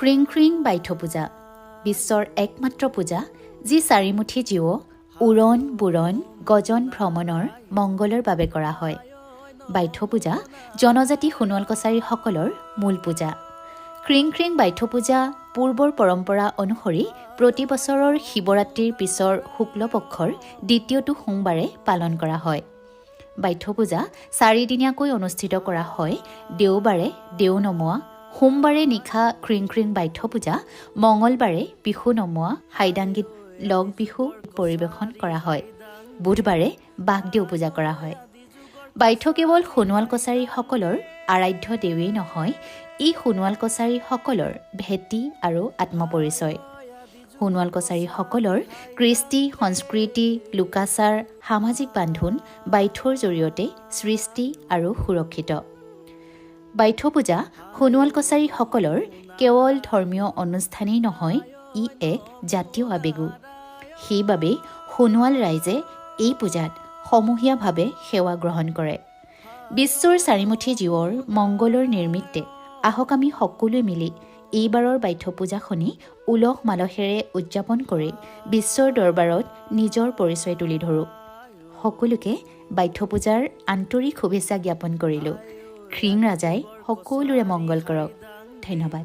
ক্ৰিং ক্ৰিং বাইথ পূজা বিশ্বৰ একমাত্ৰ পূজা যি চাৰিমুঠি জীৱ উৰণ বুৰণ গজন ভ্ৰমণৰ মংগলৰ বাবে কৰা হয়। বাইথ পূজা জনজাতি সোণোৱাল কছাৰীসকলৰ মূল পূজা। ক্ৰিং ক্ৰিং বাইথ পূজা পূৰ্বৰ পৰম্পৰা অনুসৰি প্ৰতি বছৰৰ শিৱৰাত্ৰিৰ পিছৰ শুক্লপক্ষৰ দ্বিতীয়টো সোমবাৰে পালন কৰা হয়। বাইথ পূজা 4 দিনীয়াকৈ অনুষ্ঠিত কৰা হয়। দেওবাৰে দেও নমোৱা, সোমবাৰে নিশা ক্ৰিং ক্ৰিং বাইথ পূজা, মঙলবাৰে বিহু নমোৱা হাইদাংগীত লগ বিহু পৰিৱেশন কৰা হয়। বুধবাৰে বাগদেউ পূজা কৰা হয়। বাইথ কেৱল সোণোৱাল কছাৰীসকলৰ আৰাধ্য দেৱেই নহয়, ই সোণোৱাল কছাৰীসকলৰ ভেটি আৰু আত্মপৰিচয়। সোণোৱাল কছাৰীসকলৰ কৃষ্টি, সংস্কৃতি, লোকাচাৰ, সামাজিক বান্ধোন বাইথৰ জৰিয়তে সৃষ্টি আৰু সুৰক্ষিত। বাইথ পূজা সোণোৱাল কছাৰীসকলৰ কেৱল ধৰ্মীয় অনুষ্ঠানেই নহয়, ই এক জাতীয় আৱেগো। সেইবাবে সোণোৱাল ৰাইজে এই পূজাত সমূহীয়াভাৱে সেৱা গ্ৰহণ কৰে। বিশ্বৰ চাৰিমুঠি জীৱৰ মংগলৰ নিমিত্তে আহক আমি সকলোৱে মিলি এইবাৰৰ বাইথ পূজাখনি উলহ মালহেৰে উদযাপন কৰি বিশ্বৰ দৰবাৰত নিজৰ পৰিচয় তুলি ধৰোঁ। সকলোকে বাইথ পূজাৰ আন্তৰিক শুভেচ্ছা জ্ঞাপন কৰিলোঁ। ক্ৰিং ৰাজাই সকলোৰে মংগল কৰক। ধন্যবাদ।